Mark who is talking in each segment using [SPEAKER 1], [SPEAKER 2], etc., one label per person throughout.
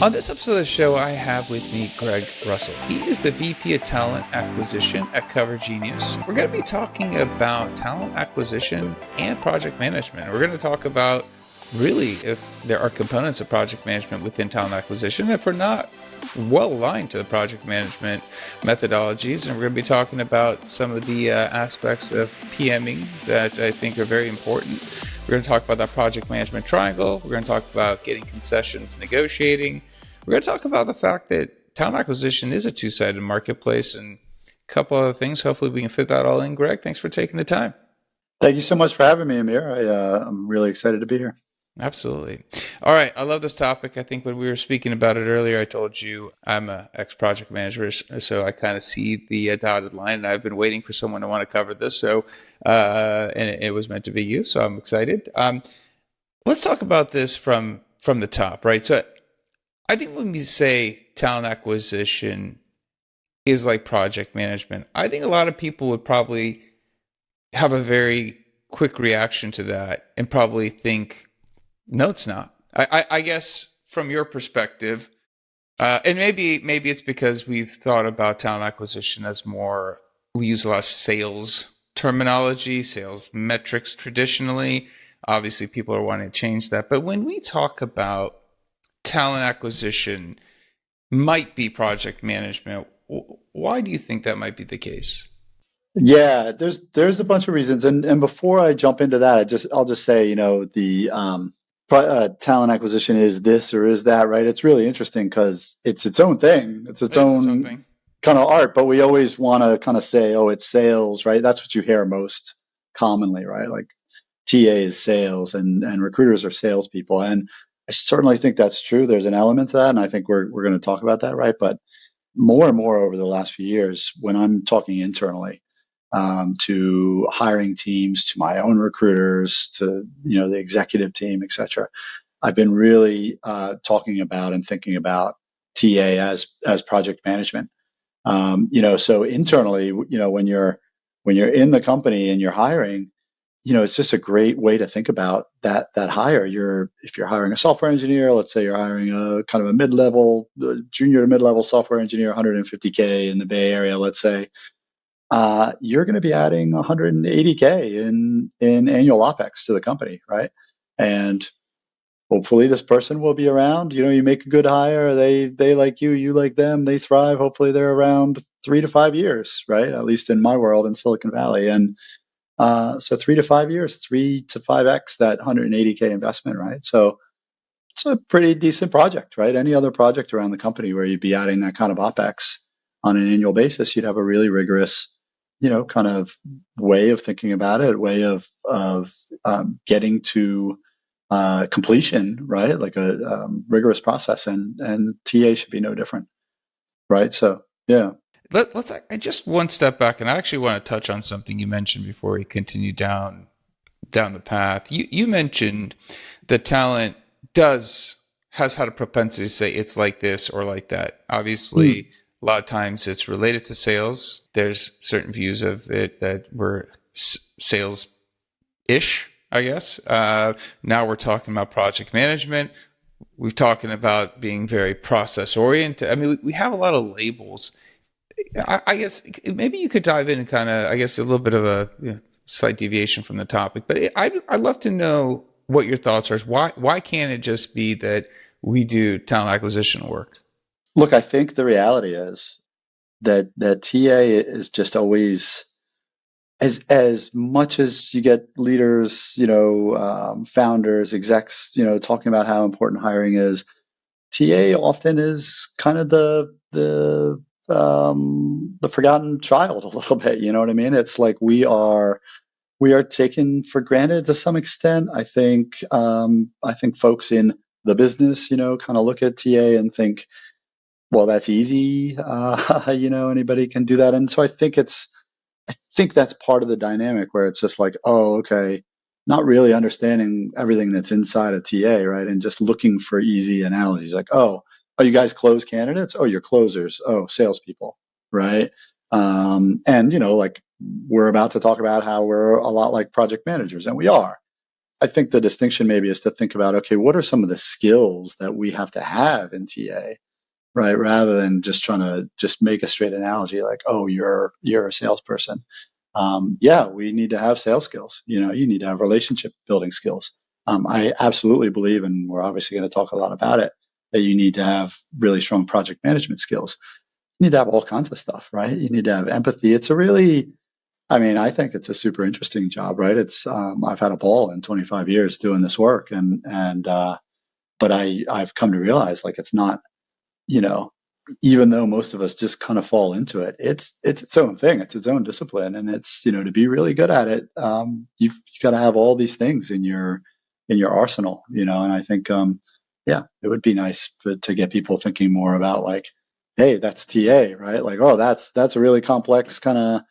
[SPEAKER 1] On this episode of the show, I have with me Greg Russell. He is the VP of Talent Acquisition at CoverGenius. We're going to be talking about talent acquisition and project management. We're going to talk about really if there are components of project management within talent acquisition, if we're not well aligned to the project management methodologies. And we're going to be talking about some of the aspects of PMing that I think are very important. We're going to talk about that project management triangle. We're going to talk about getting concessions, negotiating. We're going to talk about the fact that talent acquisition is a two-sided marketplace and a couple other things. Hopefully we can fit that all in. Greg, thanks for taking the time.
[SPEAKER 2] Thank you so much for having me, Amir. I'm really excited to be here.
[SPEAKER 1] Absolutely. All right. I love this topic. I think when we were speaking about it earlier, I told you I'm an ex-project manager, so I kind of see the dotted line, and I've been waiting for someone to want to cover this. So, and it was meant to be you, so I'm excited. Let's talk about this from the top, right? So I think when we say talent acquisition is like project management, I think a lot of people would probably have a very quick reaction to that and probably think, no, it's not. I guess from your perspective, and maybe it's because we've thought about talent acquisition as more, we use a lot of sales terminology, sales metrics traditionally. Obviously, people are wanting to change that. But when we talk about talent acquisition might be project management, why do you think that might be the case?
[SPEAKER 2] Yeah, there's a bunch of reasons, and before I jump into that, I'll just say, the talent acquisition is this or is that, right? It's really interesting because it's its own thing. It's its
[SPEAKER 1] It is its own
[SPEAKER 2] own
[SPEAKER 1] thing.
[SPEAKER 2] kind of art, but we always want to kind of say, oh, it's sales, right? That's what you hear most commonly, right? Like TA is sales and recruiters are salespeople. And I certainly think that's true. There's an element to that, and I think we're going to talk about that, right? But more and more over the last few years, when I'm talking internally, to hiring teams, to my own recruiters, to the executive team, et cetera. I've been really talking about and thinking about TA as project management. So internally, when you're in the company and you're hiring, it's just a great way to think about that hire. If you're hiring a software engineer, let's say you're hiring a kind of a mid-level, junior to mid-level software engineer, 150K in the Bay Area, let's say. You're going to be adding 180K in annual OpEx to the company, right? And hopefully this person will be around. You make a good hire, they like you, you like them, they thrive. Hopefully they're around 3 to 5 years, right? At least in my world in Silicon Valley. And so 3 to 5 years, 3 to 5x that 180K investment, right? So it's a pretty decent project, right? Any other project around the company where you'd be adding that kind of OpEx on an annual basis, you'd have a really rigorous, kind of way of thinking about it, way of getting to completion, right? Like a rigorous process, and TA should be no different, right? So yeah.
[SPEAKER 1] Let's I just one step back, and I actually want to touch on something you mentioned before we continue down the path. You mentioned that talent has had a propensity to say it's like this or like that. Obviously,
[SPEAKER 2] Mm.
[SPEAKER 1] a lot of times it's related to sales. There's certain views of it that were sales ish, I guess. Now we're talking about project management. We're talking about being very process oriented. I mean, we have a lot of labels. I guess maybe you could dive in and kind of, I guess, a little bit of a slight deviation from the topic, but I'd love to know what your thoughts are. Why can't it just be that we do talent acquisition work?
[SPEAKER 2] Look, I think the reality is that TA is just always, as much as you get leaders, founders, execs, talking about how important hiring is. TA often is kind of the forgotten child a little bit. You know what I mean? It's like we are taken for granted to some extent. I think folks in the business, kind of look at TA and think, well, that's easy. Anybody can do that. And so I think that's part of the dynamic where it's just like, oh, okay, not really understanding everything that's inside of TA, right? And just looking for easy analogies like, oh, you guys close candidates? Oh, you're closers. Oh, salespeople, right? And like we're about to talk about how we're a lot like project managers, and we are. I think the distinction maybe is to think about, okay, what are some of the skills that we have to have in TA, right? Rather than just trying to just make a straight analogy like, oh, you're a salesperson. Yeah, we need to have sales skills. You need to have relationship building skills. I absolutely believe, and we're obviously going to talk a lot about it, that you need to have really strong project management skills. You need to have all kinds of stuff, right? You need to have empathy. It's a really, I mean, I think it's a super interesting job, right? I've had a ball in 25 years doing this work, but I've come to realize like it's not, you know, even though most of us just kind of fall into it, it's its own thing. It's its own discipline, and it's, to be really good at it, you've got to have all these things in your arsenal, And I think, yeah, it would be nice to get people thinking more about like, hey, that's TA, right? Like, oh, that's a really complex kind of,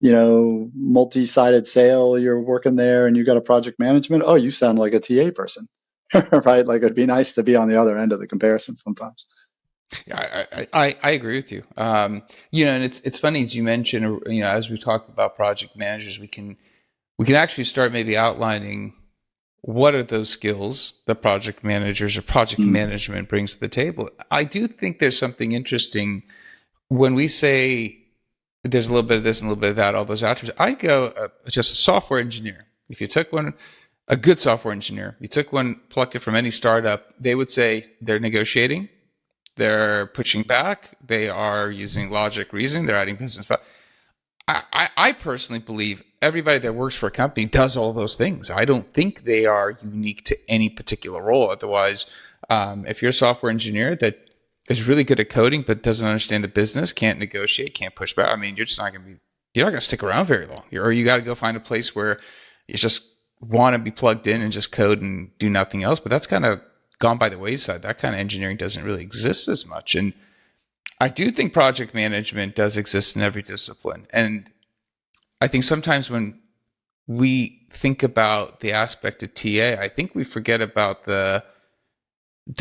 [SPEAKER 2] multi-sided sale. You're working there, and you got a project management. Oh, you sound like a TA person, right? Like it'd be nice to be on the other end of the comparison sometimes.
[SPEAKER 1] Yeah, I agree with you. And it's funny as you mentioned, as we talk about project managers, we can actually start maybe outlining what are those skills that project managers or project management brings to the table. I do think there's something interesting when we say there's a little bit of this and a little bit of that, all those attributes. I go just a software engineer. If you took one, a good software engineer, you took one, plucked it from any startup, they would say they're negotiating, they're pushing back, they are using logic, reasoning, they're adding business value. I personally believe everybody that works for a company does all those things. I don't think they are unique to any particular role. Otherwise, if you're a software engineer that is really good at coding but doesn't understand the business, can't negotiate, can't push back, I mean, you're not going to stick around very long. Or you got to go find a place where you just want to be plugged in and just code and do nothing else. But that's kind of gone by the wayside. That kind of engineering doesn't really exist as much. And I do think project management does exist in every discipline. And I think sometimes when we think about the aspect of TA, I think we forget about the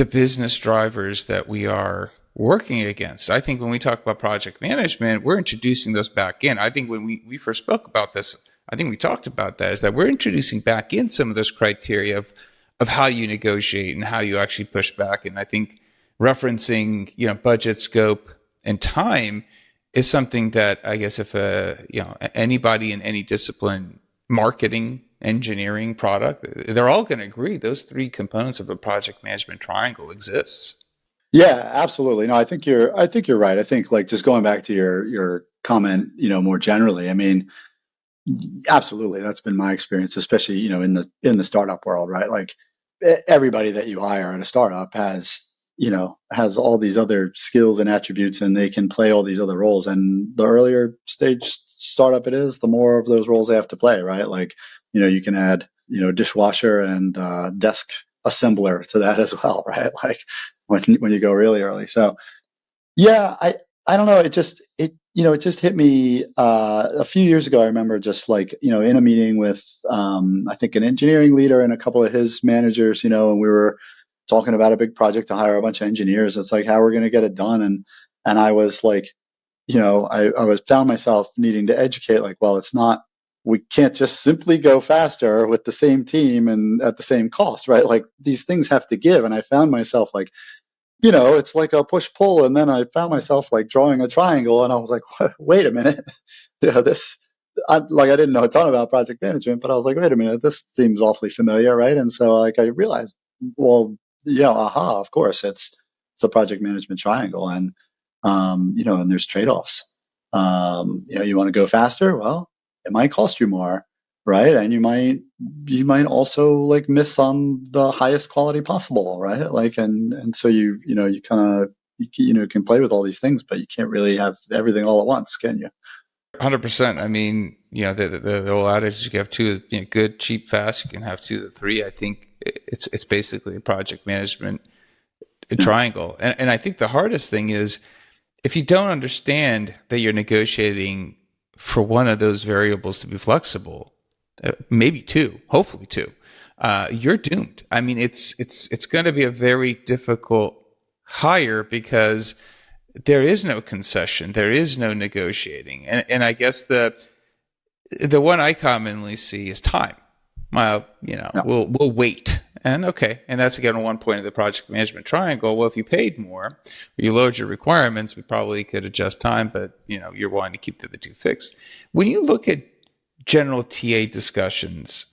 [SPEAKER 1] business drivers that we are working against. I think when we talk about project management, we're introducing those back in. I think when we first spoke about this, I think we talked about that, is that we're introducing back in some of those criteria of how you negotiate and how you actually push back. And I think referencing, budget, scope, and time is something that I guess if anybody in any discipline, marketing, engineering, product, they're all going to agree those three components of a project management triangle exists.
[SPEAKER 2] Yeah, absolutely. No, I think you're right. I think like just going back to your comment, more generally, I mean, absolutely, that's been my experience, especially, in the startup world, right? Like everybody that you hire at a startup has all these other skills and attributes, and they can play all these other roles. And the earlier stage startup it is, the more of those roles they have to play, right? Like, you can add, dishwasher and desk assembler to that as well, right? Like when you go really early. So yeah, I don't know. It just hit me a few years ago. I remember just like, in a meeting with I think an engineering leader and a couple of his managers, and we were talking about a big project to hire a bunch of engineers. It's like how we're going to get it done, and I was like, I was found myself needing to educate, like, well, it's not. We can't just simply go faster with the same team and at the same cost, right? Like these things have to give. And I found myself like, it's like a push pull. And then I found myself like drawing a triangle, and I was like, wait a minute, this, I didn't know a ton about project management, but I was like, wait a minute, this seems awfully familiar, right? And so like I realized, well, aha, of course, it's a project management triangle, and and there's trade-offs. You want to go faster, well, it might cost you more, right? And you might also like miss on the highest quality possible, right? Like, and so you kind of can play with all these things, but you can't really have everything all at once, can you?
[SPEAKER 1] 100%. I mean, the old adage, you can have two, good, cheap, fast. You can have two to three. I think it's basically a project management
[SPEAKER 2] Yeah.
[SPEAKER 1] triangle. And I think the hardest thing is if you don't understand that you're negotiating for one of those variables to be flexible, maybe two, hopefully two, you're doomed. I mean, it's going to be a very difficult hire because there is no concession, there is no negotiating, and I guess the one I commonly see is time. Well,
[SPEAKER 2] Yeah.
[SPEAKER 1] we'll wait. And okay, and that's again one point of the project management triangle. Well, if you paid more, or you lowered your requirements, we probably could adjust time, but you're wanting to keep the two fixed. When you look at general TA discussions,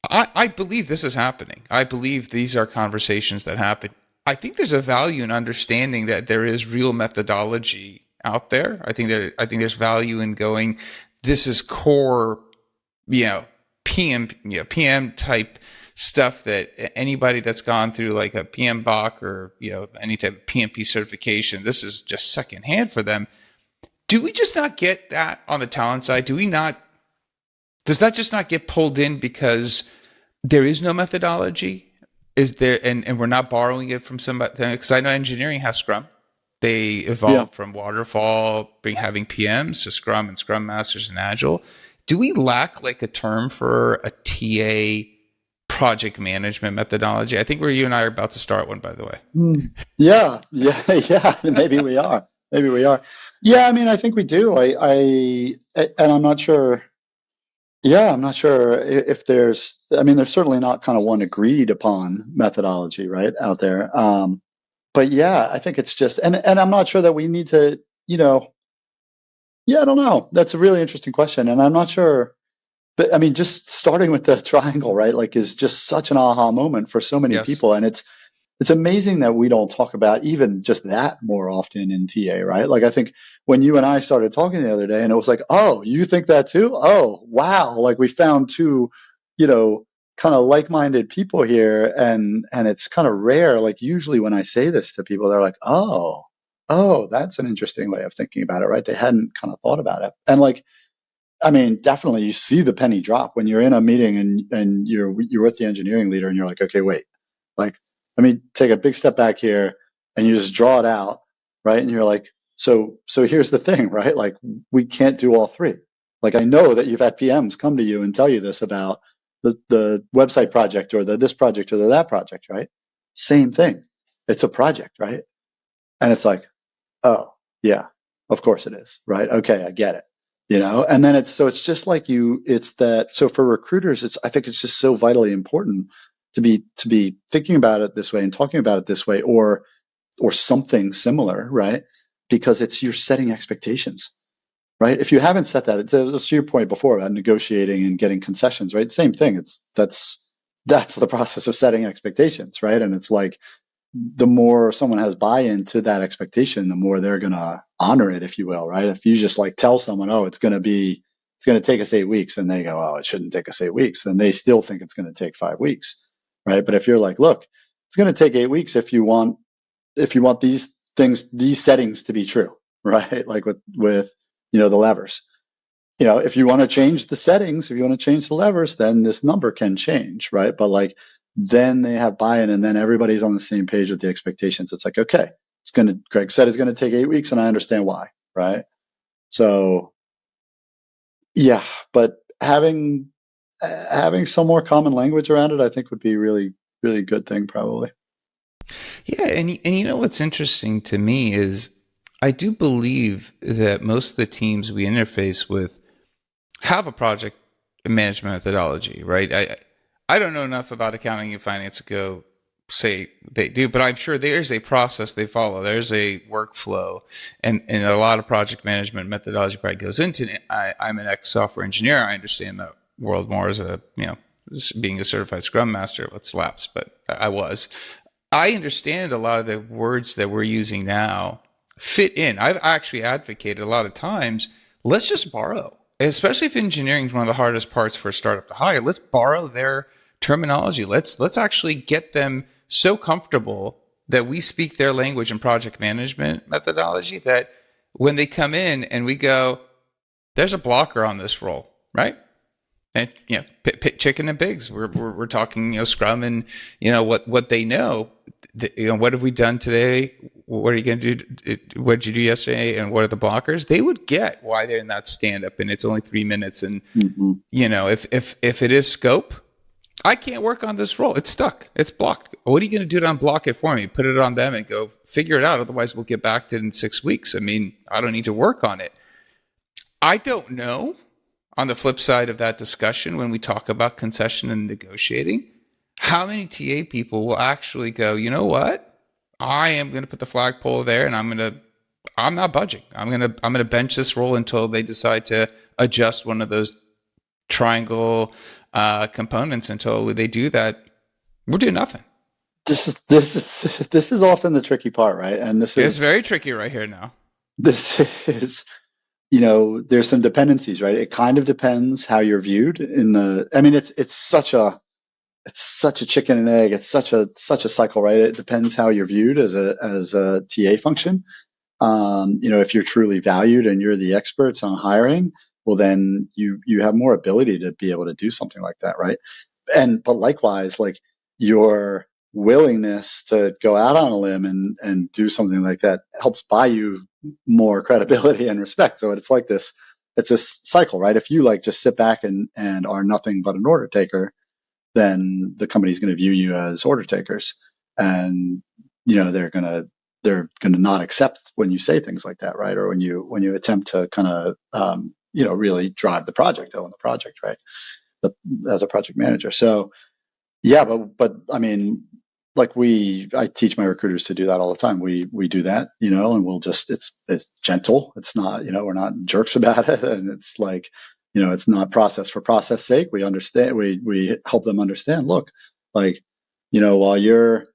[SPEAKER 1] I believe this is happening. I believe these are conversations that happen. I think there's a value in understanding that there is real methodology out there. I think there's value in going, this is core, PM, PM type stuff that anybody that's gone through like a PM BOC or, any type of PMP certification, this is just secondhand for them. Do we just not get that on the talent side? Does that just not get pulled in because there is no methodology? Is there, and we're not borrowing it from somebody? Because I know engineering has Scrum. They
[SPEAKER 2] Yeah.
[SPEAKER 1] evolved from waterfall, having PMs to Scrum and Scrum Masters and Agile. Do we lack like a term for a TA project management methodology? I think where you and I are about to start one, by the way.
[SPEAKER 2] Yeah. Yeah. Yeah. Maybe we are. Maybe we are. Yeah. I mean, I think we do. And I'm not sure. Yeah, I'm not sure if there's certainly not kind of one agreed upon methodology, right, out there. But yeah, I think it's just, and I'm not sure that we need to, yeah, I don't know. That's a really interesting question. And I'm not sure, but I mean, just starting with the triangle, right, like is just such an aha moment for so many
[SPEAKER 1] Yes.
[SPEAKER 2] people. And it's amazing that we don't talk about even just that more often in TA, right? Like I think when you and I started talking the other day and it was like, oh, you think that too? Oh, wow. Like we found two, kind of like-minded people here and it's kind of rare. Like usually when I say this to people, they're like, oh, that's an interesting way of thinking about it, right? They hadn't kind of thought about it. And like, I mean, definitely you see the penny drop when you're in a meeting and you're with the engineering leader and you're like, okay, wait, like let me take a big step back here and you just draw it out, right? And you're like, so here's the thing, right? Like we can't do all three. Like I know that you've had PMs come to you and tell you this about the website project or the this project or the that project, right? Same thing. It's a project, right? And it's like, oh, yeah, of course it is, right? Okay, I get it. And then it's just like it's that. So for recruiters, I think it's just so vitally important to be thinking about it this way and talking about it this way or something similar, right? Because you're setting expectations, right? If you haven't set that, it's to your point before about negotiating and getting concessions, right? Same thing. That's the process of setting expectations, right? And it's like, the more someone has buy-in to that expectation, the more they're going to honor it, if you will, right? If you just like tell someone, oh, it's going to take us 8 weeks, and they go, oh, it shouldn't take us 8 weeks, then they still think it's going to take 5 weeks, right? But if you're like, look, it's going to take 8 weeks if you want these things, these settings to be true, right? Like with the levers. If you want to change the settings, if you want to change the levers, then this number can change, right? But like, then they have buy-in and then everybody's on the same page with the expectations. It's like, okay, Greg said it's going to take 8 weeks and I understand why, right? So yeah, but having some more common language around it, I think would be really, really good thing probably.
[SPEAKER 1] Yeah, and what's interesting to me is I do believe that most of the teams we interface with have a project management methodology, right? I don't know enough about accounting and finance to go say they do, but I'm sure there's a process they follow. There's a workflow, and a lot of project management methodology probably goes into it. I'm an ex-software engineer. I understand the world more as being a certified Scrum Master. What's lapsed, but I was. I understand a lot of the words that we're using now fit in. I've actually advocated a lot of times, let's just borrow, especially if engineering is one of the hardest parts for a startup to hire. Let's borrow their terminology. Let's actually get them so comfortable that we speak their language and project management methodology that when they come in and we go, there's a blocker on this role, right? And chicken and pigs. We're talking Scrum and what they know. What have we done today? What are you going to do? What did you do yesterday? And what are the blockers? They would get why they're in that stand up, and it's only 3 minutes. And if it is scope, I can't work on this role. It's stuck. It's blocked. What are you going to do to unblock it for me? Put it on them and go figure it out. Otherwise, we'll get back to it in 6 weeks. I mean, I don't need to work on it. I don't know. on the flip side of that discussion, when we talk about concession and negotiating, how many TA people will actually go, you know what? I am going to put the flagpole there, and I'm not budging. I'm gonna bench this role until they decide to adjust one of those triangle components. Until they do that, we're doing nothing.
[SPEAKER 2] This is often the tricky part, right? And
[SPEAKER 1] It's very tricky right here now.
[SPEAKER 2] this is there's some dependencies, right? It kind of depends how you're viewed in the. I mean, it's such a chicken and egg. It's such a cycle, right? It depends how you're viewed as a TA function. If you're truly valued and you're the experts on hiring, well, then you have more ability to be able to do something like that, right? But likewise, like your willingness to go out on a limb and do something like that helps buy you more credibility and respect. So it's like this, it's a cycle, right? If you like just sit back and are nothing but an order taker, then the company's going to view you as order takers, and they're going to not accept when you say things like that, right? Or when you attempt to kind of really drive the project, own the project, right? As a project manager. So yeah, but I mean, like I teach my recruiters to do that all the time. We do that, and we'll just it's gentle. It's not, we're not jerks about it, and it's like, it's not process for process sake. We understand. We help them understand. Look, like, while you're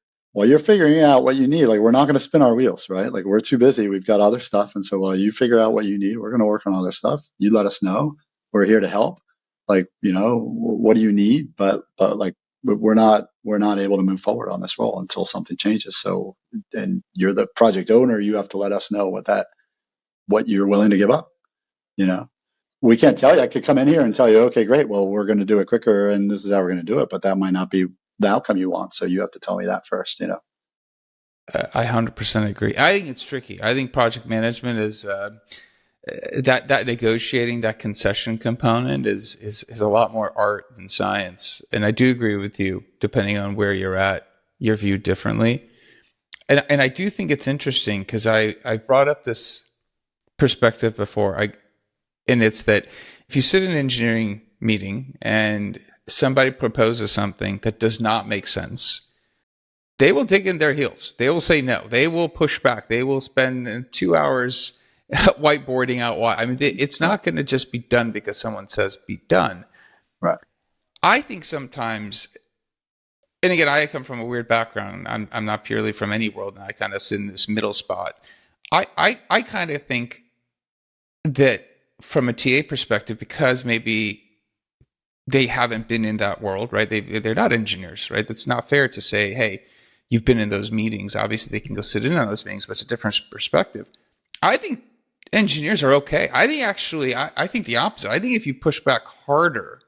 [SPEAKER 2] figuring out what you need, like we're not going to spin our wheels, right? Like we're too busy. We've got other stuff, and so while you figure out what you need, we're going to work on other stuff. You let us know. We're here to help. Like, what do you need? But like we're not able to move forward on this role until something changes. So, and you're the project owner, you have to let us know what you're willing to give up. You know, we can't tell you. I could come in here and tell you, okay, great. Well, we're going to do it quicker, and this is how we're going to do it. But that might not be the outcome you want. So you have to tell me that first.
[SPEAKER 1] I 100% agree. I think it's tricky. I think project management is that negotiating, that concession component is a lot more art than science. And I do agree with you. Depending on where you're at, you're viewed differently. And I do think it's interesting because I brought up this perspective before. And it's that if you sit in an engineering meeting and somebody proposes something that does not make sense, they will dig in their heels. They will say no. They will push back. They will spend 2 hours whiteboarding out why. I mean, it's not going to just be done because someone says be done.
[SPEAKER 2] Right.
[SPEAKER 1] I think sometimes, and again, I come from a weird background. I'm not purely from any world, and I kind of sit in this middle spot. I kind of think that from a TA perspective, because maybe they haven't been in that world, right? They're not engineers, right? That's not fair to say, hey, you've been in those meetings. Obviously, they can go sit in on those meetings, but it's a different perspective. I think engineers are okay. I think actually, I think the opposite. I think if you push back harder,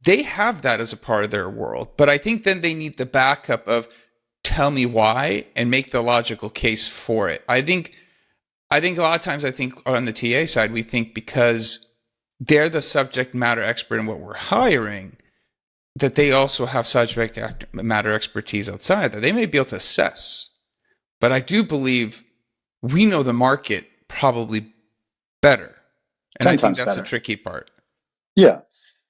[SPEAKER 1] they have that as a part of their world. But I think then they need the backup of tell me why and make the logical case for it. I think a lot of times, I think on the TA side, we think because they're the subject matter expert in what we're hiring, that they also have subject matter expertise outside that they may be able to assess. But I do believe we know the market probably better. And I think that's the tricky part.
[SPEAKER 2] Yeah.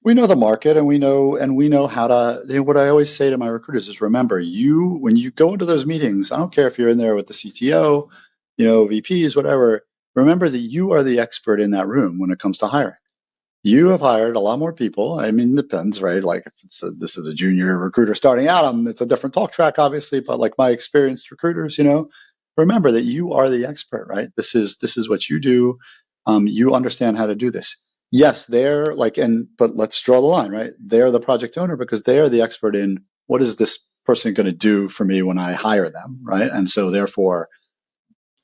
[SPEAKER 2] We know the market, and we know how to, what I always say to my recruiters is, remember, when you go into those meetings, I don't care if you're in there with the CTO, VPs, whatever, remember that you are the expert in that room when it comes to hiring. You have hired a lot more people. I mean, it depends, right? Like if this is a junior recruiter starting out, it's a different talk track, obviously, but like my experienced recruiters, remember that you are the expert, right? This is what you do. You understand how to do this. Yes, they're like, but let's draw the line, right? They're the project owner because they are the expert in what is this person going to do for me when I hire them, right? And so therefore,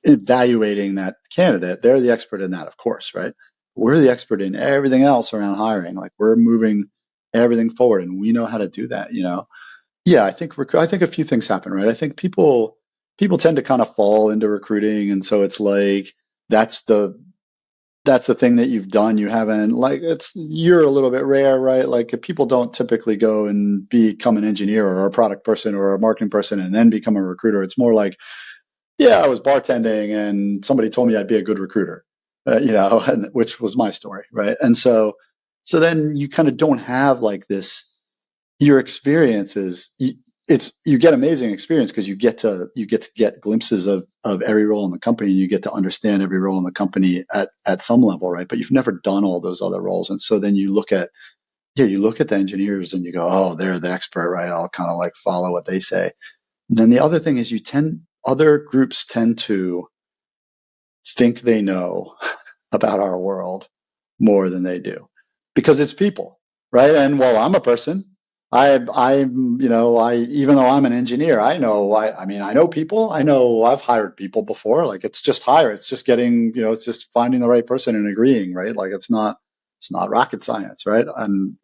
[SPEAKER 2] evaluating that candidate, they're the expert in that, of course, right? We're the expert in everything else around hiring. Like we're moving everything forward, and we know how to do that. Yeah, I think a few things happen, right? I think people tend to kind of fall into recruiting, and so it's like that's the thing that you've done. You haven't, like, you're a little bit rare, right? Like people don't typically go and become an engineer or a product person or a marketing person and then become a recruiter. It's more like, yeah, I was bartending and somebody told me I'd be a good recruiter, which was my story, right? And so So then you kind of don't have like this, your experiences, you get amazing experience because you get glimpses of every role in the company, and you get to understand every role in the company at some level, right? But you've never done all those other roles. And so then you look at the engineers and you go, oh, they're the expert, right? I'll kind of like follow what they say. And then the other thing is other groups tend to think they know about our world more than they do because it's people, right? And well, I'm a person. Even though I'm an engineer, I know people. I know I've hired people before. Like it's just hire. It's just getting, it's just finding the right person and agreeing, right? Like it's not rocket science, right? And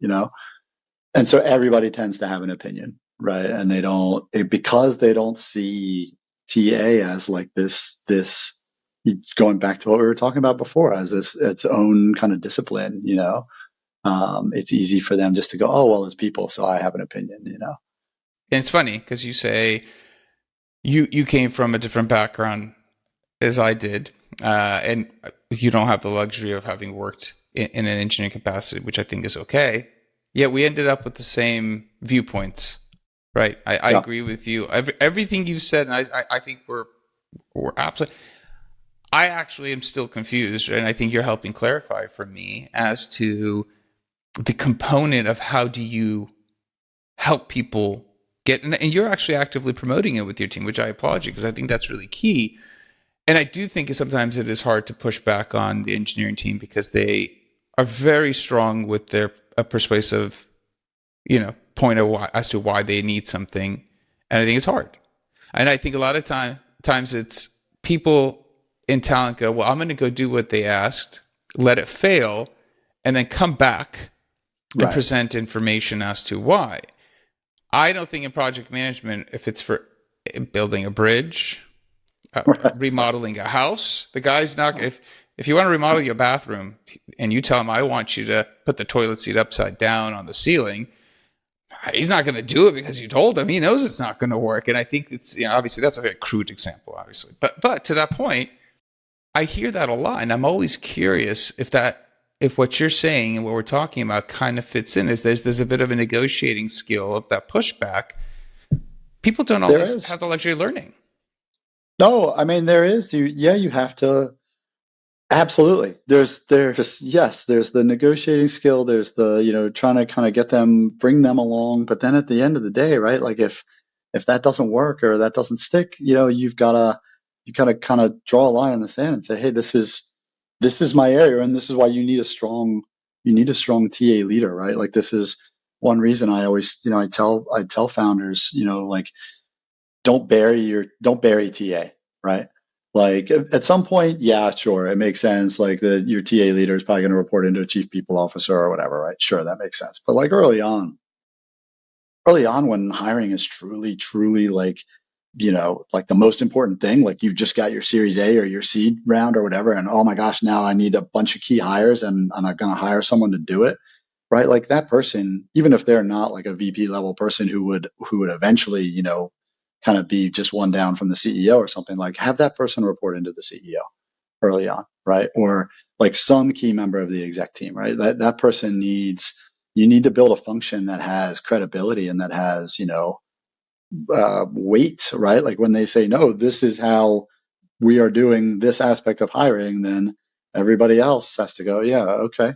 [SPEAKER 2] so everybody tends to have an opinion, right? And because they don't see TA as like this going back to what we were talking about before, as this its own kind of discipline, it's easy for them just to go, oh well, it's people, so I have an opinion.
[SPEAKER 1] And it's funny because you say you came from a different background as I did, and you don't have the luxury of having worked in an engineering capacity, which I think is okay. Yet we ended up with the same viewpoints, right? I
[SPEAKER 2] Yeah,
[SPEAKER 1] agree with you. Everything you said, and I think we're absolutely. I actually am still confused, and I think you're helping clarify for me as to the component of how do you help people get, and you're actually actively promoting it with your team, which I applaud you because I think that's really key. And I do think sometimes it is hard to push back on the engineering team because they are very strong with their persuasive, point of why, as to why they need something, and I think it's hard. And I think a lot of times it's people in talent go, well, I'm going to go do what they asked, let it fail, and then come back and
[SPEAKER 2] right.
[SPEAKER 1] present information as to why. I don't think in project management, if it's for building a bridge,
[SPEAKER 2] Right.
[SPEAKER 1] remodeling a house, the guy's not, if you want to remodel your bathroom and you tell him, I want you to put the toilet seat upside down on the ceiling, he's not going to do it because you told him. He knows it's not going to work. And I think it's, obviously that's a very crude example, obviously. But to that point, I hear that a lot. And I'm always curious if what you're saying and what we're talking about kind of fits in, is there's a bit of a negotiating skill of that pushback. People don't
[SPEAKER 2] There
[SPEAKER 1] always have
[SPEAKER 2] is.
[SPEAKER 1] the luxury of learning.
[SPEAKER 2] No, I mean there is. You have to. Absolutely. There's the negotiating skill. There's the, trying to kind of bring them along. But then at the end of the day, right? Like if that doesn't work or that doesn't stick, you gotta kind of draw a line in the sand and say, hey, this is my area, and this is why you need a strong TA leader, right? Like this is one reason I always, I tell founders, like don't bury TA, right? Like at some point, yeah, sure, it makes sense. Like your TA leader is probably going to report into a chief people officer or whatever, right? Sure, that makes sense. But like early on when hiring is truly, truly like, like the most important thing, like you've just got your series A or your seed round or whatever. And oh my gosh, now I need a bunch of key hires and I'm going to hire someone to do it. Right. Like that person, even if they're not like a VP level person who would eventually, kind of be just one down from the CEO or something, like have that person report into the CEO early on. Right. Or like some key member of the exec team, right? That person you need to build a function that has credibility and that has, weight, right? Like when they say, no, this is how we are doing this aspect of hiring, then everybody else has to go, yeah, okay,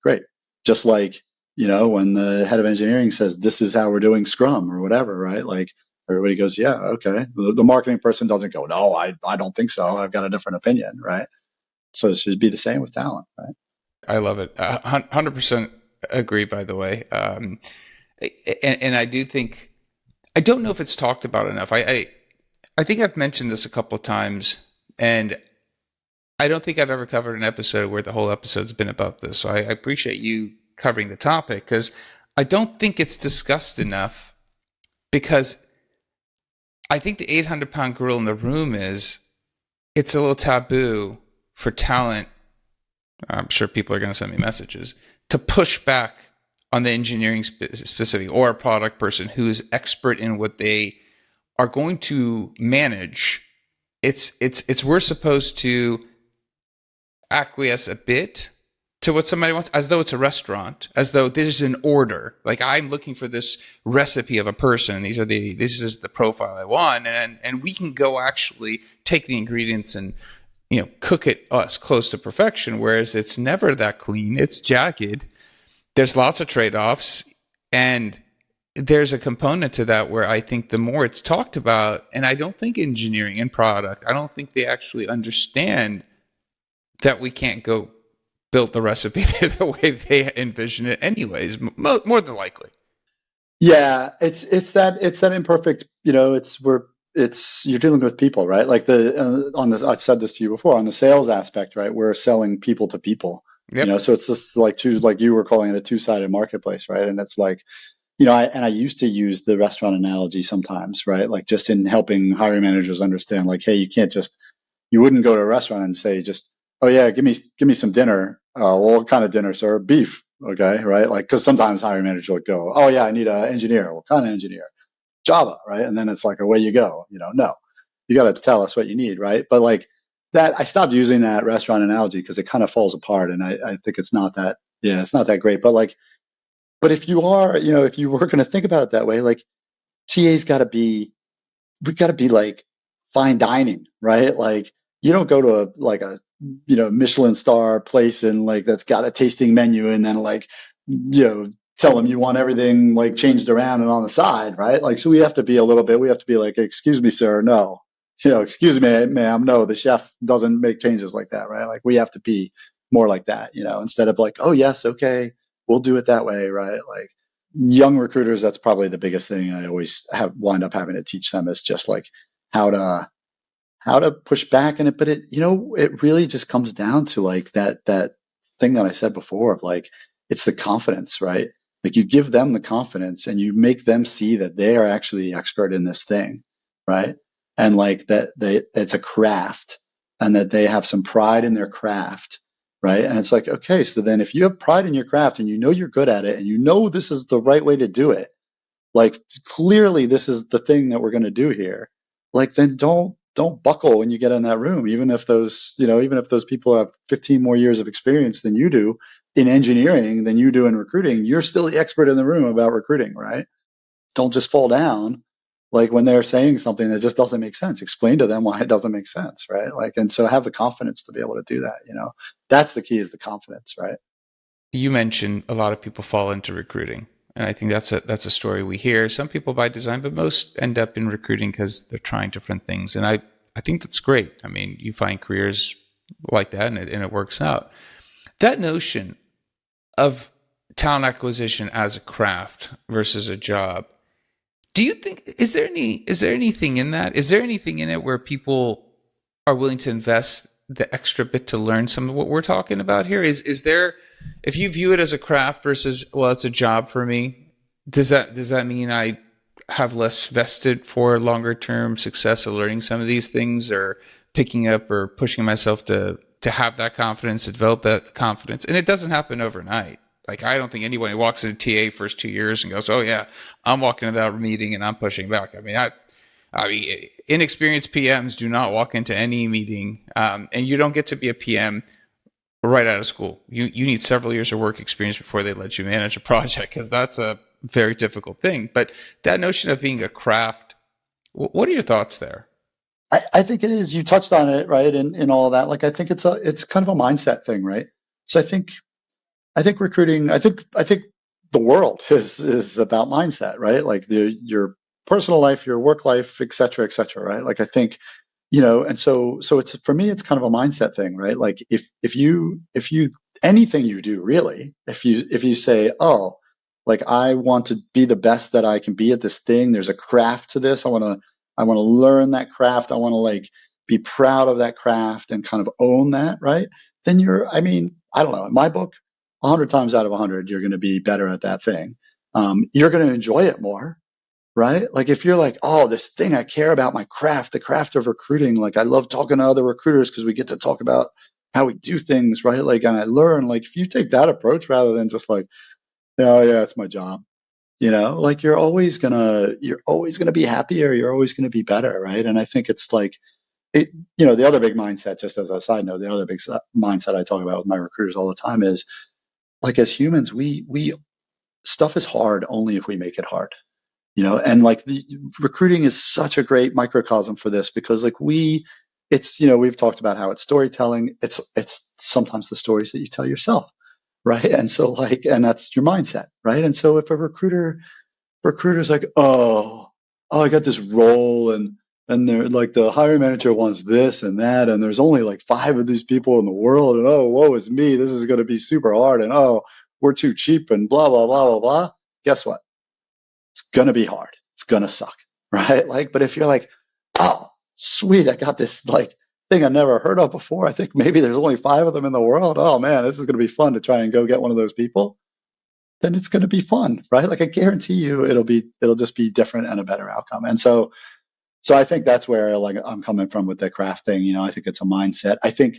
[SPEAKER 2] great. Just like, when the head of engineering says, this is how we're doing Scrum or whatever, right? Like everybody goes, yeah, okay. The marketing person doesn't go, no, I don't think so. I've got a different opinion, right? So it should be the same with talent, right?
[SPEAKER 1] I love it. 100% agree, by the way. And I do think, I don't know if it's talked about enough. I think I've mentioned this a couple of times, and I don't think I've ever covered an episode where the whole episode's been about this. So I appreciate you covering the topic because I don't think it's discussed enough, because I think the 800-pound gorilla in the room is it's a little taboo for talent. I'm sure people are going to send me messages to push back on the engineering specific or a product person who is expert in what they are going to manage. It's we're supposed to acquiesce a bit, to what somebody wants, as though it's a restaurant, as though there's an order. Like I'm looking for this recipe of a person. This is the profile I want, and we can go actually take the ingredients and cook it us close to perfection. Whereas it's never that clean. It's jagged. There's lots of trade offs, and there's a component to that where I think the more it's talked about, and I don't think engineering and product, I don't think they actually understand that we can't go build the recipe the way they envision it anyways, more than likely.
[SPEAKER 2] Yeah, it's that imperfect, it's you're dealing with people, right? Like the on this, I've said this to you before, on the sales aspect, right? We're selling people to people,
[SPEAKER 1] Yep.
[SPEAKER 2] so it's just like like you were calling it a two-sided marketplace, right? And it's like, I used to use the restaurant analogy sometimes, right? Like just in helping hiring managers understand, like, hey, you wouldn't go to a restaurant and say just, oh yeah, give me some dinner. Well, what kind of dinner, sir? Beef. Okay, right? Like, because sometimes hiring managers will go, oh yeah, I need an engineer. What kind of engineer? Java, right? And then it's like, away you go. No, you got to tell us what you need, right? But like that, I stopped using that restaurant analogy because it kind of falls apart, and I think it's not that, yeah, it's not that great. But like, but if you are, if you were going to think about it that way, like TA's got to be, we got to be like fine dining, right? Like you don't go to a Michelin star place and like that's got a tasting menu and then like tell them you want everything like changed around and on the side, right? Like so we have to be a little bit. We have to be like, excuse me, sir, no. Excuse me, ma'am, no. The chef doesn't make changes like that, right? Like we have to be more like that, instead of like, oh yes, okay, we'll do it that way, right? Like young recruiters, that's probably the biggest thing I always have wind up having to teach them is just like how to push back in it. But it really just comes down to like that thing that I said before of like it's the confidence, right? Like you give them the confidence and you make them see that they are actually the expert in this thing, right? And like that it's a craft and that they have some pride in their craft, right? And it's like, okay, so then if you have pride in your craft and you know you're good at it and you know this is the right way to do it, like clearly this is the thing that we're going to do here, like then don't buckle when you get in that room, even if those people have 15 more years of experience than you do in engineering than you do in recruiting, you're still the expert in the room about recruiting, right? Don't just fall down like when they're saying something that just doesn't make sense. Explain to them why it doesn't make sense, right? Like, and so have the confidence to be able to do that. That's the key, is the confidence, right?
[SPEAKER 1] You mentioned a lot of people fall into recruiting, and I think that's a story we hear. Some people by design, but most end up in recruiting because they're trying different things, and I think that's great. I mean, you find careers like that, and it works out. That notion of talent acquisition as a craft versus a job. Do you think is there anything in that? Is there anything in it where people are willing to invest the extra bit to learn some of what we're talking about here? Is there, if you view it as a craft versus, well, it's a job for me, does that mean I have less vested for longer term success of learning some of these things, or picking up or pushing myself to have that confidence, to develop that confidence? And it doesn't happen overnight. Like I don't think anyone who walks into TA first 2 years and goes, "Oh yeah, I'm walking into that meeting and I'm pushing back." I mean, inexperienced PMs do not walk into any meeting, and you don't get to be a PM right out of school. You need several years of work experience before they let you manage a project, because that's a very difficult thing. But that notion of being a craft, what are your thoughts there?
[SPEAKER 2] I think it is. You touched on it, right? In all of that, like I think it's kind of a mindset thing, right? So I think recruiting, I think the world is about mindset, right? Like your personal life, your work life, et cetera, right? Like I think, and so it's, for me, it's kind of a mindset thing, right? Like if you anything you do really, if you say, oh, like I want to be the best that I can be at this thing, there's a craft to this. I want to learn that craft. I want to like be proud of that craft and kind of own that, right? Then I mean, I don't know, in my book, 100 times out of 100, you're going to be better at that thing. You're going to enjoy it more, right? Like if you're like, oh, this thing I care about, my craft, the craft of recruiting. Like I love talking to other recruiters because we get to talk about how we do things, right? Like, and I learn, like if you take that approach rather than just like, oh yeah, it's my job, like you're always gonna be happier. You're always gonna be better, right? And I think it's like, it, the other big mindset, just as a side note, the other big mindset I talk about with my recruiters all the time is like, as humans, we stuff is hard only if we make it hard. And like the recruiting is such a great microcosm for this, because like it's, we've talked about how it's storytelling. It's sometimes the stories that you tell yourself, right? And so like, and that's your mindset, right? And so if a recruiter's like, I got this role, and they're like, the hiring manager wants this and that, and there's only like 5 of these people in the world, and oh, woe is me, this is going to be super hard, and oh, we're too cheap, and blah blah blah blah blah. Guess what? It's going to be hard. It's going to suck, right? Like, but if you're like, oh, sweet, I got this like thing I never heard of before. I think maybe there's only 5 of them in the world. Oh man, this is going to be fun to try and go get one of those people. Then it's going to be fun, right? Like, I guarantee you, it'll just be different and a better outcome. And so I think that's where like I'm coming from with the craft thing. I think it's a mindset. I think,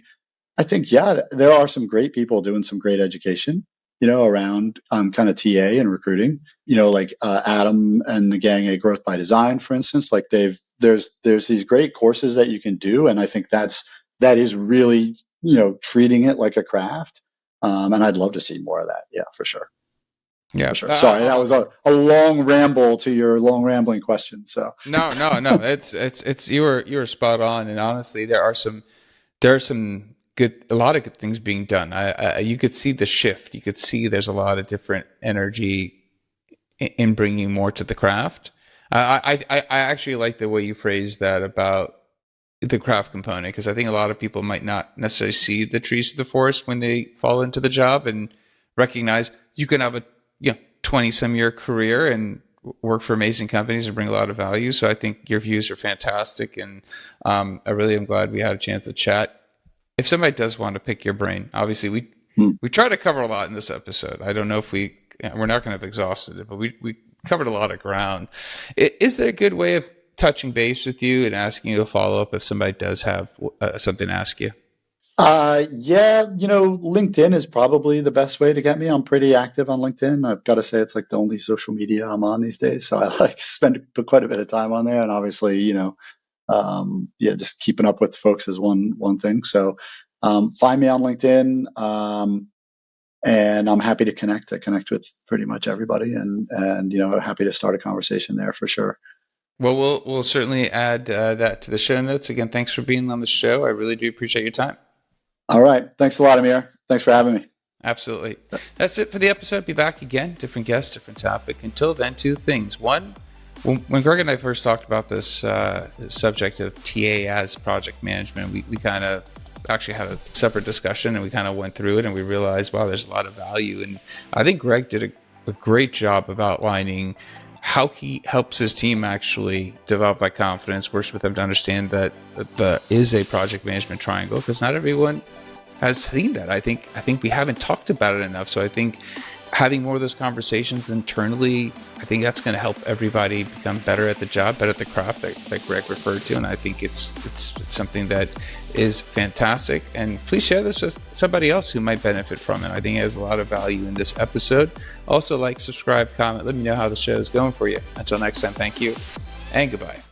[SPEAKER 2] yeah, there are some great people doing some great education, around kind of TA and recruiting, like Adam and the gang at Growth by Design, for instance. Like there's these great courses that you can do, and I think that is really, treating it like a craft. And I'd love to see more of that. Yeah, for sure.
[SPEAKER 1] Yeah.
[SPEAKER 2] For sure. Sorry, that was a long ramble to your long rambling question. So
[SPEAKER 1] No. It's you were spot on, and honestly, there are some a lot of good things being done. You could see the shift. You could see there's a lot of different energy in bringing more to the craft. I actually like the way you phrased that about the craft component, because I think a lot of people might not necessarily see the trees of the forest when they fall into the job and recognize you can have a 20 some year career and work for amazing companies and bring a lot of value. So I think your views are fantastic, and I really am glad we had a chance to chat. If somebody does want to pick your brain, obviously we try to cover a lot in this episode. I don't know if we're not going to have exhausted it, but we covered a lot of ground. Is there a good way of touching base with you and asking you a follow up if somebody does have something to ask you?
[SPEAKER 2] Yeah, LinkedIn is probably the best way to get me. I'm pretty active on LinkedIn. I've got to say, it's like the only social media I'm on these days. So I like spend quite a bit of time on there. And obviously, just keeping up with folks is one thing. So find me on LinkedIn, and I'm happy to connect. I connect with pretty much everybody, and happy to start a conversation there for sure.
[SPEAKER 1] Well, we'll certainly add that to the show notes. Again, thanks for being on the show. I really do appreciate your time.
[SPEAKER 2] All right. Thanks a lot, Amir. Thanks for having me.
[SPEAKER 1] Absolutely. That's it for the episode. Be back again. Different guest, different topic. Until then, 2 things. One, when Greg and I first talked about this subject of TA as project management, we kind of actually had a separate discussion, and we kind of went through it, and we realized, wow, there's a lot of value. And I think Greg did a great job of outlining how he helps his team actually develop that confidence, works with them to understand that there is a project management triangle, because not everyone has seen that. I think we haven't talked about it enough. So I think having more of those conversations internally, I think that's going to help everybody become better at the job, better at the craft that Greg referred to. And I think it's something that is fantastic. And please share this with somebody else who might benefit from it. I think it has a lot of value in this episode. Also, like, subscribe, comment, let me know how the show is going for you. Until next time, thank you and goodbye.